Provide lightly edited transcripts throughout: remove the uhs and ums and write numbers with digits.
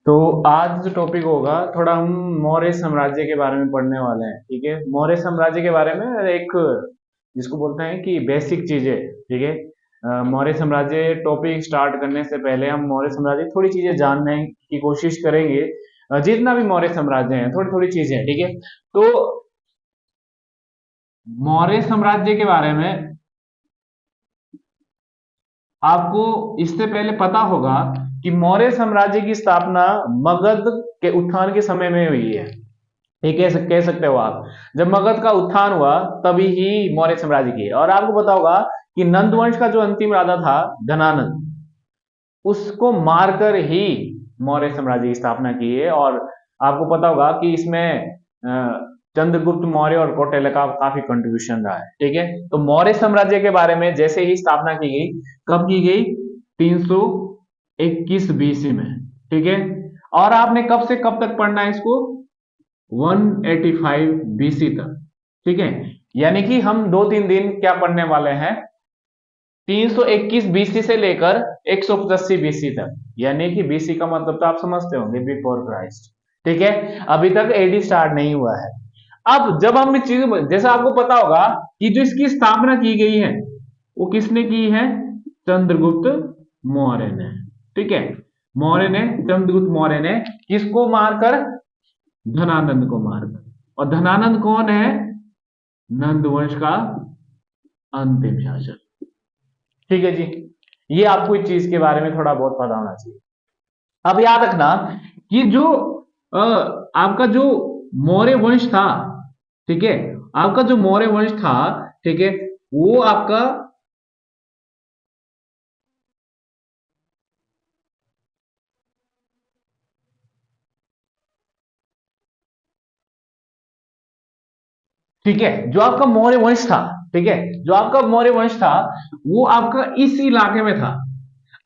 तो आज जो टॉपिक होगा थोड़ा हम मौर्य साम्राज्य के बारे में पढ़ने वाले हैं। ठीक है, मौर्य साम्राज्य के बारे में एक जिसको बोलते हैं कि बेसिक चीजें। ठीक है, मौर्य साम्राज्य टॉपिक स्टार्ट करने से पहले हम मौर्य साम्राज्य थोड़ी चीजें जानने की कोशिश करेंगे। जितना भी मौर्य साम्राज्य है थोड़ी थोड़ी चीजें हैं। ठीक है, तो मौर्य साम्राज्य के बारे में आपको इससे पहले पता होगा कि मौर्य साम्राज्य की स्थापना मगध के उत्थान के समय में हुई है। ये कह सकते हो आप, जब मगध का उत्थान हुआ तभी ही मौर्य साम्राज्य की। और आपको पता होगा कि नंद वंश का जो अंतिम राजा था धनानंद, उसको मारकर ही मौर्य साम्राज्य की स्थापना की है। और आपको पता होगा कि इसमें चंद्रगुप्त मौर्य और कौटिल्य का काफी कंट्रीब्यूशन रहा है। ठीक है, तो मौर्य साम्राज्य के बारे में जैसे ही स्थापना की गई, कब की गई? 321 बीसी में। ठीक है, और आपने कब से कब तक पढ़ना है इसको? 185 बीसी तक। ठीक है, यानी कि हम 2-3 दिन क्या पढ़ने वाले हैं? 321 बीसी से लेकर 185 बीसी तक। यानी कि बीसी का मतलब तो आप समझते होंगे, बिफोर क्राइस्ट। ठीक है, अभी तक एडी स्टार्ट नहीं हुआ है। अब जब हम इस चीज, जैसा आपको पता होगा कि जो इसकी स्थापना की गई है वो किसने की है? चंद्रगुप्त मौर्य ने। ठीक है, चंद्रगुप्त मौर्य ने किसको मारकर? धनानंद को मारकर। और धनानंद कौन है? नंद वंश का अंतिम शासक। ठीक है जी, ये आपको इस चीज के बारे में थोड़ा बहुत पता होना चाहिए। अब याद रखना कि जो आपका जो मौर्य वंश था, ठीक है, आपका जो मौर्य वंश था, ठीक है, वो आपका, ठीक है, जो आपका मौर्य वंश था, ठीक है, जो आपका मौर्य वंश था वो आपका इस इलाके में था।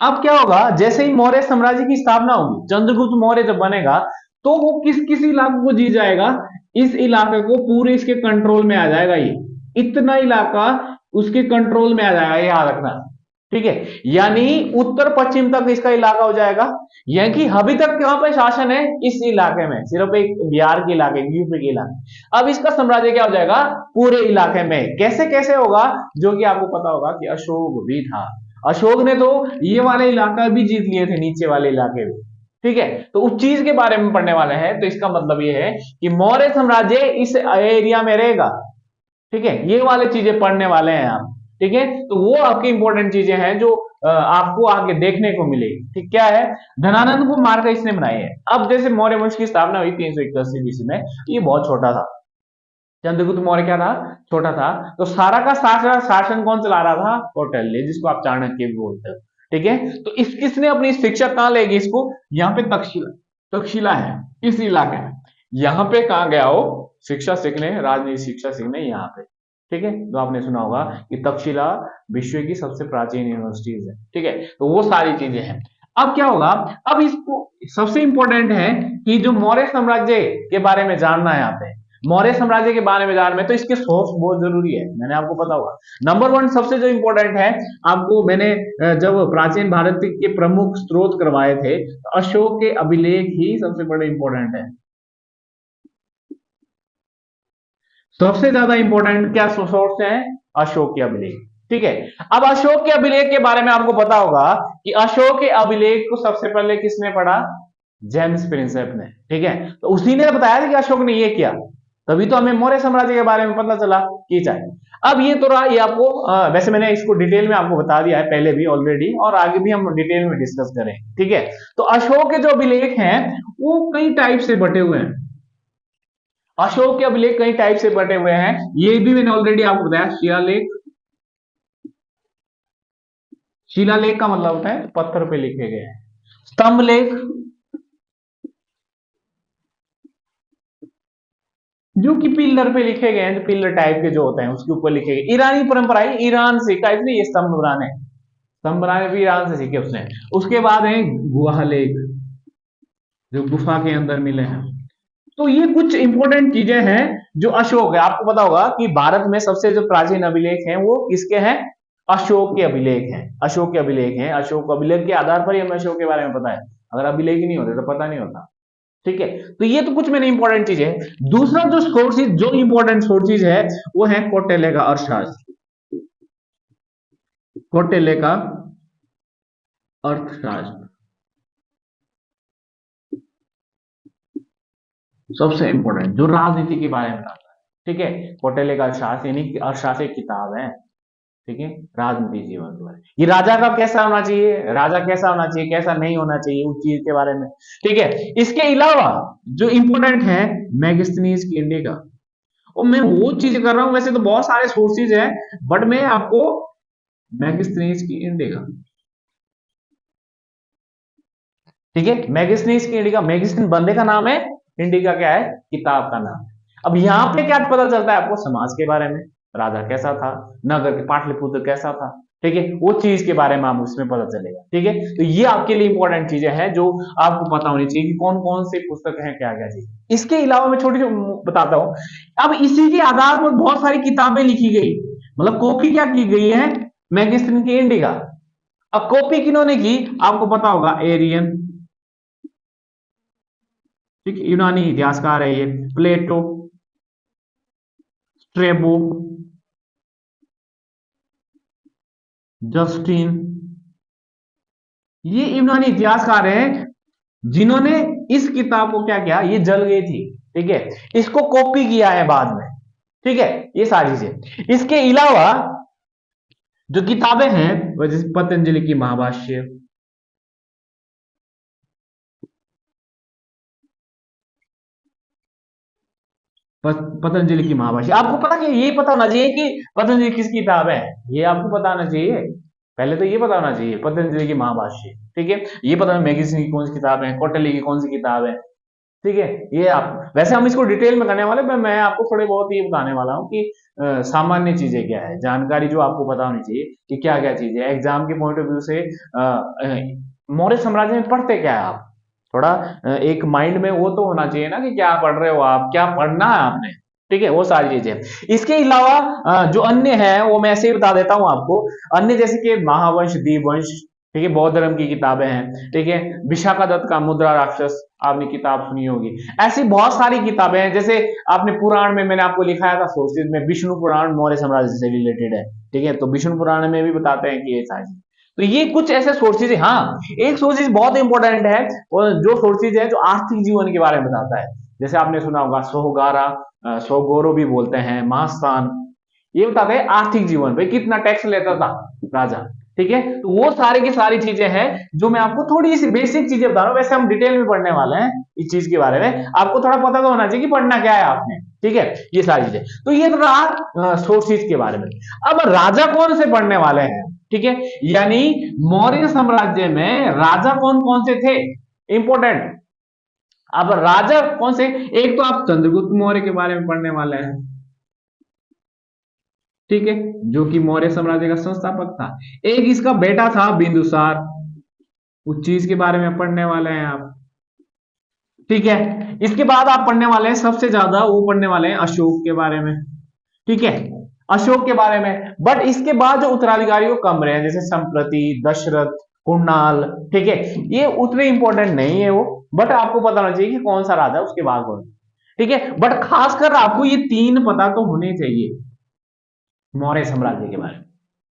अब क्या होगा, जैसे ही मौर्य साम्राज्य की स्थापना होगी, चंद्रगुप्त मौर्य जब बनेगा, तो वो किस किस इलाके को जीत जाएगा? इस इलाके को पूरे इसके कंट्रोल में आ जाएगा। ये इतना इलाका उसके कंट्रोल में आ जाएगा, ये याद रखना। ठीक है, यानी उत्तर पश्चिम तक इसका इलाका हो जाएगा। यानी कि अभी तक कहां पे शासन है? इस इलाके में, सिर्फ एक बिहार के इलाके, यूपी के इलाके। अब इसका साम्राज्य क्या हो जाएगा? पूरे इलाके में। कैसे कैसे होगा? जो कि आपको पता होगा कि अशोक भी था। अशोक ने तो ये वाले इलाका भी जीत लिए थे, नीचे वाले इलाके भी। ठीक है, तो उस चीज के बारे में पढ़ने वाले हैं। तो इसका मतलब ये है कि मौर्य साम्राज्य इस एरिया में रहेगा। ठीक है, ये वाले चीजें पढ़ने वाले हैं आप। ठीक है, तो वो आपकी इंपॉर्टेंट चीजें हैं जो आपको आगे देखने को मिलेगी। ठीक, क्या है? धनानंद को मारकर इसने बनाई है। अब जैसे मौर्य वंश की स्थापना हुई 381 बीसी में, ये बहुत छोटा था। चंद्रगुप्त मौर्य क्या था? छोटा था। तो सारा का सारा शासन कौन चला रहा था? कौटिल्य, जिसको आप चाणक्य भी बोलते हो। ठीक है, तो इस किसने अपनी शिक्षा कहां लेगी इसको? यहाँ पे तक्षशिला, तक्षशिला है इस इलाके में। यहाँ पे कहा गया हो शिक्षा सीखने, राजनीति शिक्षा सीखने, यहाँ पे। ठीक है, तो आपने सुना होगा कि तक्षशिला विश्व की सबसे प्राचीन यूनिवर्सिटीज है। ठीक है, तो वो सारी चीजें हैं। अब क्या होगा? अब इसको सबसे इंपॉर्टेंट है कि जो मौर्य साम्राज्य के बारे में जानना है यहाँ पे, मौर्य साम्राज्य के बारे में जानना है, तो इसके सोर्स बहुत जरूरी है, मैंने आपको पता होगा। नंबर वन सबसे जो इंपॉर्टेंट है, आपको मैंने जब प्राचीन भारत के प्रमुख स्रोत करवाए थे, तो अशोक के अभिलेख ही सबसे बड़े इंपॉर्टेंट है। सबसे ज्यादा इंपॉर्टेंट क्या सोर्स है? अशोक के अभिलेख। ठीक है, अब अशोक के अभिलेख के बारे में आपको पता होगा कि अशोक के अभिलेख को सबसे पहले किसने पढ़ा? जेम्स प्रिंसेप ने। ठीक है, तो उसी ने बताया था कि अशोक ने ये किया, तभी तो हमें मौर्य साम्राज्य के बारे में पता चला कि चाहिए। अब ये तो रहा, ये आपको वैसे मैंने इसको डिटेल में आपको बता दिया है पहले भी ऑलरेडी, और आगे भी हम डिटेल में डिस्कस करें। ठीक है, तो अशोक के जो अभिलेख हैं वो कई टाइप से बटे हुए हैं। अशोक के अभिलेख कई टाइप से बटे हुए हैं, ये भी मैंने ऑलरेडी आपको बताया। शिलालेख, शिलालेख का मतलब होता है पत्थर पे लिखे गए हैं। स्तंभ लेख, जो कि पिलर पे लिखे गए हैं, पिलर टाइप के जो होते हैं उसके ऊपर लिखे गए। ईरानी परंपरा है, ईरान से का, इसलिए ये स्तंभ बनाने, स्तंभ बनाने भी ईरान से सीखे उसने। उसके बाद है गुहा लेख, जो गुफा के अंदर मिले हैं। तो ये कुछ इंपॉर्टेंट चीजें हैं जो अशोक है। आपको पता होगा कि भारत में सबसे जो प्राचीन अभिलेख हैं वो किसके हैं? अशोक के अभिलेख हैं, अशोक के अभिलेख हैं, अशोक अभिलेख के आधार पर ही हमें अशोक के बारे में पता है, अगर अभिलेख ही नहीं होते तो पता नहीं होता। ठीक है, तो ये तो कुछ मैंने इंपॉर्टेंट चीज है। दूसरा जो सोर्सेज, जो इंपॉर्टेंट सोर्सेज है वो है कौटिल्य का अर्थशास्त्र, कौटिल्य का अर्थशास्त्र सबसे इंपॉर्टेंट, जो राजनीति के बारे में आता है। ठीक है, कौटिल्य का अर्थशास्त्र यानी अर्थशास्त्र एक किताब है। ठीक है, राजनीति जीवन के बारे में, ये राजा का कैसा होना चाहिए, राजा कैसा होना चाहिए, कैसा नहीं होना चाहिए, उस चीज के बारे में। ठीक है, इसके अलावा जो इंपॉर्टेंट है मैगस्थनीज की इंडिका, और मैं वो चीज कर रहा हूं, वैसे तो बहुत सारे सोर्सेज हैं बट मैं आपको मैगस्थनीज की इंडिका, ठीक है, मैगस्थनीज की इंडिका, मैगस्थनीज बंदे का नाम है, इंडिका क्या है, किताब का नाम है। अब यहाँ पे क्या पता चलता है आपको, समाज के बारे में, राजा कैसा था, नगर के पाटलिपुत्र कैसा था, ठीक है, वो चीज के बारे में आपको इसमें पता चलेगा। ठीक है, तो ये आपके लिए इंपॉर्टेंट चीजें हैं जो आपको पता होनी चाहिए कि कौन कौन से पुस्तक हैं, क्या क्या चीज। इसके अलावा मैं छोटी बताता हूँ, अब इसी के आधार पर बहुत सारी किताबें लिखी गई, मतलब कॉपी क्या की गई है, मैगस्थनी की इंडिका। अब कॉपी किन्होंने की, आपको पता होगा, एरियन, ठीक, यूनानी इतिहासकार है ये, प्लेटो, स्ट्रेबो, जस्टिन, ये यूनानी इतिहासकार हैं जिन्होंने इस किताब को क्या किया, ये जल गई थी, ठीक है, इसको कॉपी किया है बाद में। ठीक है, ये सारी चीजें। इसके अलावा जो किताबें हैं वो जैसे पतंजलि की महाभाष्य, पतंजलि की महाभाष्य, आपको पता कि ये पता होना चाहिए कि पतंजलि किसकी किताब है, ये आपको पता होना चाहिए, पहले तो ये पता होना चाहिए पतंजलि की महाभाष्य। ठीक है, ये पता है मैगजीन की कौन सी किताब है, कौटिल्य की कौन सी किताब है। ठीक है, ये आप, वैसे हम इसको डिटेल में करने वाले, मैं आपको थोड़े बहुत ये बताने वाला हूँ कि सामान्य चीजें क्या है, जानकारी जो आपको पता होनी चाहिए कि क्या क्या चीजें एग्जाम के पॉइंट ऑफ व्यू से मौर्य साम्राज्य में पढ़ते क्या है आप, थोड़ा एक माइंड में वो तो होना चाहिए ना कि क्या पढ़ रहे हो आप, क्या पढ़ना है आपने। ठीक है, वो सारी चीजें। इसके अलावा जो अन्य है वो मैं ऐसे ही बता देता हूं आपको, अन्य जैसे कि महावंश, दीपवंश, ठीक है, बौद्ध धर्म की किताबें हैं। ठीक है, विशाखा दत्त का मुद्रा राक्षस आपने किताब सुनी होगी। ऐसी बहुत सारी किताबें हैं, जैसे आपने पुराण में मैंने आपको लिखाया था सोर्सेज में, विष्णु पुराण मौर्य साम्राज्य से रिलेटेड है। ठीक है, तो विष्णु पुराण में भी बताते हैं कि ये सारी, तो ये कुछ ऐसे सोर्सेज है। हाँ, एक सोर्सेज बहुत इंपॉर्टेंट है, और जो सोर्सेज है जो आर्थिक जीवन के बारे में बताता है, जैसे आपने सुना होगा सोहगारा, सोगोरो भी बोलते हैं, महास्थान, ये बताते हैं आर्थिक जीवन, भाई कितना टैक्स लेता था राजा। ठीक है, तो वो सारी की सारी चीजें हैं जो मैं आपको थोड़ी सी बेसिक चीजें बता रहा हूँ, वैसे हम डिटेल में पढ़ने वाले हैं इस चीज के बारे में, आपको थोड़ा पता तो होना चाहिए कि पढ़ना क्या है आपने। ठीक है, ये सारी चीजें, तो ये तो रहा सोर्सेज के बारे में। अब राजा कौन से पढ़ने वाले हैं, ठीक है, यानी मौर्य साम्राज्य में राजा कौन कौन से थे, इंपॉर्टेंट। अब राजा कौन से, एक तो आप चंद्रगुप्त मौर्य के बारे में पढ़ने वाले हैं, ठीक है, जो कि मौर्य साम्राज्य का संस्थापक था। एक इसका बेटा था बिंदुसार, उस चीज के बारे में पढ़ने वाले हैं आप। ठीक है, इसके बाद आप पढ़ने वाले हैं सबसे ज्यादा, वो पढ़ने वाले हैं अशोक के बारे में। ठीक है, अशोक के बारे में, बट इसके बाद जो उत्तराधिकारी वो कम रहे हैं, जैसे संप्रति, दशरथ, कुणाल। ठीक है, ये उतने इंपॉर्टेंट नहीं है वो, बट आपको पता होना चाहिए कि कौन सा राजा उसके बाद कौन। ठीक है, बट खासकर आपको ये तीन पता तो होने चाहिए मौर्य साम्राज्य के बारे में।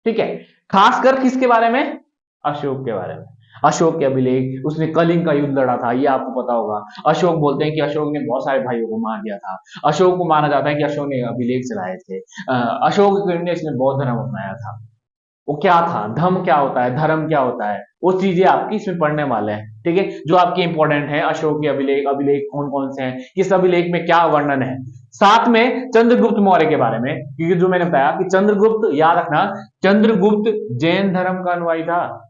ठीक है, खासकर किसके बारे में, अशोक के बारे में। अशोक के अभिलेख, उसने कलिंग का युद्ध लड़ा था, ये आपको पता होगा। अशोक बोलते हैं कि अशोक ने बहुत सारे भाइयों को मार दिया था। अशोक को माना जाता है कि अशोक ने अभिलेख चलाए थे। अशोक ने इसने बौद्ध धर्म अपनाया था। वो क्या था, धर्म क्या होता है, धर्म क्या होता है, वो चीजें आपकी इसमें पढ़ने वाले हैं। ठीक है, जो आपके इंपॉर्टेंट है, अशोक के अभिलेख, अभिलेख कौन कौन से हैं, किस अभिलेख में क्या वर्णन है, साथ में चंद्रगुप्त मौर्य के बारे में, क्योंकि जो मैंने बताया कि चंद्रगुप्त, याद रखना, चंद्रगुप्त जैन धर्म का अनुयायी था।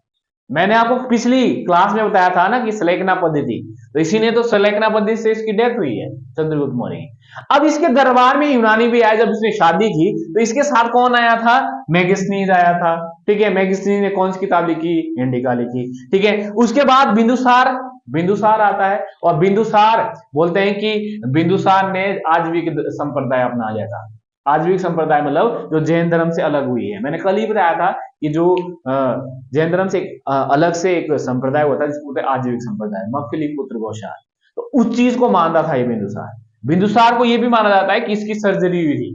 मैंने आपको पिछली क्लास में बताया था ना कि सलेखना पद्धति, तो इसी ने तो सलेखना पद्धति से इसकी डेथ हुई है, चंद्रगुप्त मौर्य की। अब इसके दरबार में यूनानी भी आया, जब इसने शादी की तो इसके साथ कौन आया था, मैगस्थनीज आया था। ठीक है, मैगस्थनीज ने कौन सी किताब लिखी, इंडिका लिखी। ठीक है, उसके बाद बिंदुसार, बिंदुसार आता है, और बिंदुसार बोलते हैं कि बिंदुसार ने आजीविक संप्रदाय अपना लिया था। आजीविक संप्रदाय मतलब जो जैन धर्म से अलग हुई है। मैंने कल ही बताया था कि जो जैन धर्म से अलग से एक संप्रदाय होता है जिसको बोलते हैं आजीविक संप्रदाय, मक्खली पुत्र गौशाल, तो उस चीज को मानता था ये बिंदुसार। बिंदुसार को ये भी माना जाता है कि इसकी सर्जरी हुई थी,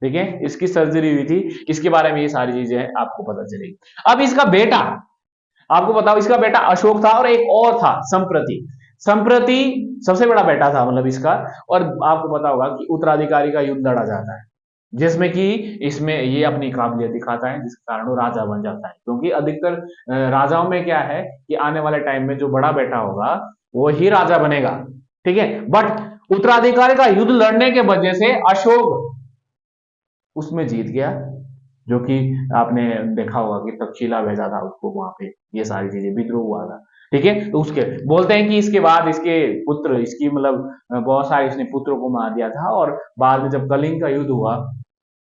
ठीक है, इसकी सर्जरी हुई थी, इसके बारे में ये सारी चीजें आपको पता चलेगी। अब इसका बेटा, आपको बताओ, इसका बेटा अशोक था और एक और था संप्रति। संप्रति सबसे बड़ा बेटा था मतलब इसका, और आपको पता होगा कि उत्तराधिकारी का युद्ध लड़ा जाता है, जिसमें कि इसमें ये अपनी काबिलियत दिखाता है, जिसके कारण वो राजा बन जाता है। क्योंकि अधिकतर राजाओं में क्या है कि आने वाले टाइम में जो बड़ा बेटा होगा वो ही राजा बनेगा, ठीक है। बट उत्तराधिकारी का युद्ध लड़ने के वजह से अशोक उसमें जीत गया, जो कि आपने देखा होगा कि तक्षशिला भेजा था उसको, वहां पे ये सारी चीजें विद्रोह हुआ था, ठीक है। तो उसके बोलते हैं कि इसके बाद इसके पुत्र, इसकी मतलब बहुत सारे इसने पुत्रों को मार दिया था, और बाद में जब कलिंग का युद्ध हुआ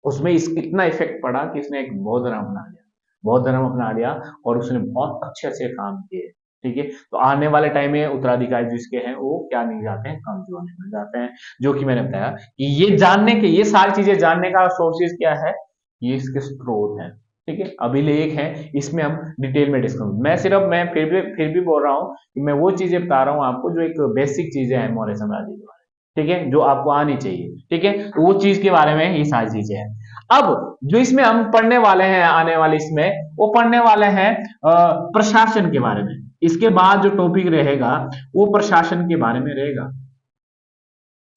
उसमें इस इतना इफेक्ट पड़ा कि इसने एक बौद्ध धर्म अपना लिया, बौद्ध धर्म अपना लिया, और उसने बहुत अच्छे अच्छे काम किए, ठीक है। तो आने वाले टाइम में उत्तराधिकारी जिसके हैं वो क्या नहीं जाते हैं, कमजोर नहीं जाते हैं, जो कि मैंने बताया कि ये जानने के, ये सारी चीजें जानने का सोर्सेज क्या है, ये इसके स्रोत हैं, ठीक है, अभिलेख है, इसमें हम डिटेल में डिस्कस। मैं फिर भी बोल रहा हूँ कि मैं वो चीजें बता रहा हूँ आपको जो एक बेसिक चीजें हैं मौर्य साम्राज्य के बारे में, ठीक है, जो आपको आनी चाहिए, ठीक है, तो वो चीज के बारे में ये सारी चीजें हैं। अब जो इसमें हम पढ़ने वाले हैं आने वाले इसमें, वो पढ़ने वाले हैं प्रशासन के बारे में। इसके बाद जो टॉपिक रहेगा वो प्रशासन के बारे में रहेगा,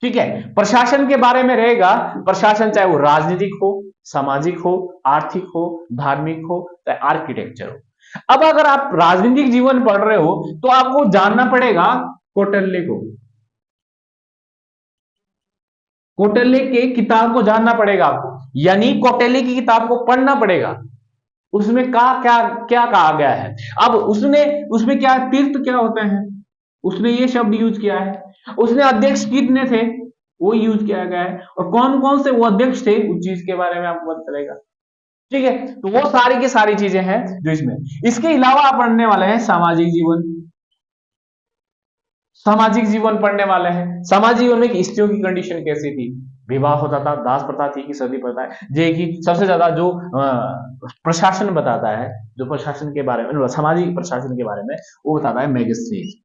ठीक है, प्रशासन के बारे में रहेगा। प्रशासन चाहे वो राजनीतिक हो, सामाजिक हो, आर्थिक हो, धार्मिक हो, चाहे आर्किटेक्चर हो। अब अगर आप राजनीतिक जीवन पढ़ रहे हो तो आपको जानना पड़ेगा कौटिल्य को, कौटिल्य के किताब को जानना पड़ेगा आपको, यानी कौटिल्य की किताब को पढ़ना पड़ेगा। उसमें क्या क्या कहा गया है। अब उसमें क्या तीर्थ क्या होते हैं, उसने ये शब्द यूज किया है। उसने अध्यक्ष कितने थे वो यूज किया गया है, और कौन कौन से वो अध्यक्ष थे उस चीज के बारे में आपको पता चलेगा, ठीक है। तो वो सारी की सारी चीजें हैं जो इसमें। इसके अलावा आप पढ़ने वाले हैं सामाजिक जीवन। सामाजिक जीवन पढ़ने वाले हैं। सामाजिक जीवन में स्त्रियों की कंडीशन कैसी थी, विवाह होता था, दास प्रथा थी कि सती प्रथा है, जे कि सबसे ज्यादा जो प्रशासन बताता है, जो प्रशासन के बारे में, सामाजिक प्रशासन के बारे में वो बताता है मैगस्ट्रीज,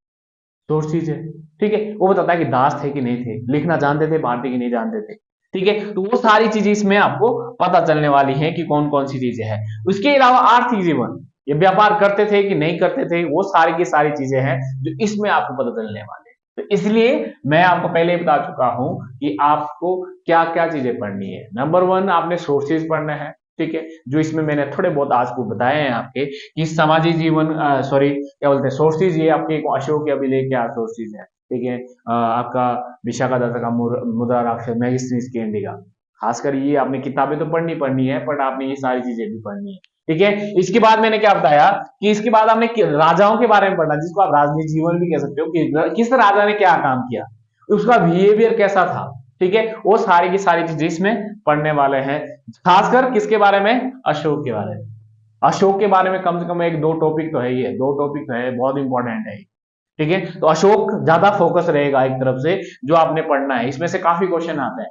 सोर्सेज है, ठीक है, वो बताता है कि दास थे कि नहीं थे, लिखना जानते थे, पढ़ते कि नहीं जानते थे, ठीक है। तो वो सारी चीजें इसमें आपको पता चलने वाली हैं कि कौन कौन सी चीजें हैं। उसके अलावा आर्थिक जीवन, ये व्यापार करते थे कि नहीं करते थे, वो सारी की सारी चीजें हैं जो इसमें आपको पता चलने वाले हैं। तो इसलिए मैं आपको पहले ही बता चुका हूं कि आपको क्या क्या चीजें पढ़नी है। नंबर 1 आपने सोर्सेज पढ़ना है, ठीक है, जो इसमें मैंने थोड़े बहुत आज को बताए हैं आपके कि सामाजिक जीवन, सॉरी क्या बोलते हैं, सोर्सेज, ये आपके अशोक के अभिलेख क्या सोर्सेज है, ठीक है। आपका विशाखादत्त का मुद्रा राक्षस, मैगस्टीनियस की इंडिका, खासकर ये आपने किताबें तो पढ़नी है, बट आपने ये सारी चीजें भी पढ़नी है, ठीक है। इसके बाद मैंने क्या बताया कि इसके बाद आपने राजाओं के बारे में पढ़ना, जिसको आप राजनीतिक जीवन भी कह सकते हो, कि किस राजा ने क्या काम किया, उसका बिहेवियर कैसा था, ठीक है, वो सारी की सारी चीजें इसमें पढ़ने वाले हैं। खासकर किसके बारे में, अशोक के बारे में। अशोक के बारे में कम से कम एक दो टॉपिक तो है ही है, दो टॉपिक तो है, बहुत इंपॉर्टेंट है, ठीक है। तो अशोक ज्यादा फोकस रहेगा एक तरफ से जो आपने पढ़ना है, इसमें से काफी क्वेश्चन आते हैं,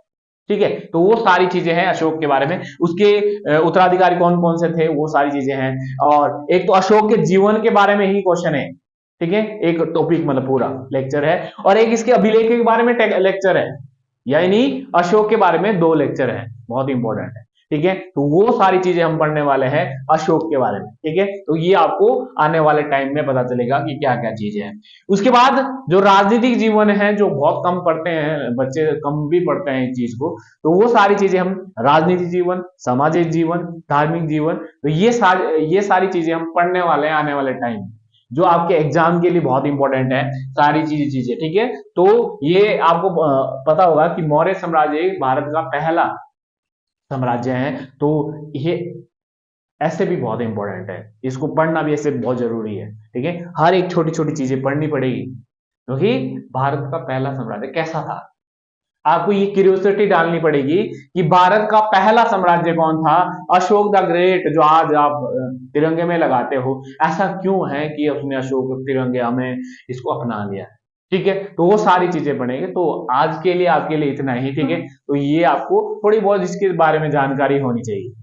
ठीक है। तो वो सारी चीजें हैं अशोक के बारे में, उसके उत्तराधिकारी कौन कौन से थे, वो सारी चीजें हैं। और एक तो अशोक के जीवन के बारे में ही क्वेश्चन है, ठीक है, एक टॉपिक मतलब पूरा लेक्चर है, और एक इसके अभिलेख के बारे में लेक्चर है, यानी अशोक के बारे में 2 लेक्चर है, बहुत इंपॉर्टेंट है, ठीक है। तो वो सारी चीजें हम पढ़ने वाले हैं अशोक के बारे में, ठीक है। तो ये आपको आने वाले टाइम में पता चलेगा कि क्या क्या चीजें हैं। उसके बाद जो राजनीतिक जीवन है, जो बहुत कम पढ़ते हैं बच्चे, कम भी पढ़ते हैं इस चीज को, तो वो सारी चीजें हम, राजनीतिक जीवन, सामाजिक जीवन, धार्मिक जीवन, तो ये सारी चीजें हम पढ़ने वाले हैं आने वाले टाइम, जो आपके एग्जाम के लिए बहुत इंपॉर्टेंट है, सारी चीजें, ठीक है। तो ये आपको पता होगा कि मौर्य साम्राज्य भारत का पहला साम्राज्य है, तो ये ऐसे भी बहुत इंपॉर्टेंट है, इसको पढ़ना भी ऐसे बहुत जरूरी है, ठीक है। हर एक छोटी छोटी चीजें पढ़नी पड़ेगी, क्योंकि भारत का पहला साम्राज्य कैसा था, आपको ये क्यूरियोसिटी डालनी पड़ेगी कि भारत का पहला साम्राज्य कौन था। अशोक द ग्रेट जो आज आप तिरंगे में लगाते हो, ऐसा क्यों है कि उसने अशोक तिरंगे हमें इसको अपना लिया है, ठीक है, तो वो सारी चीजें पढ़ेंगे। तो आज के लिए आपके लिए इतना ही, ठीक है। तो ये आपको थोड़ी बहुत इसके बारे में जानकारी होनी चाहिए।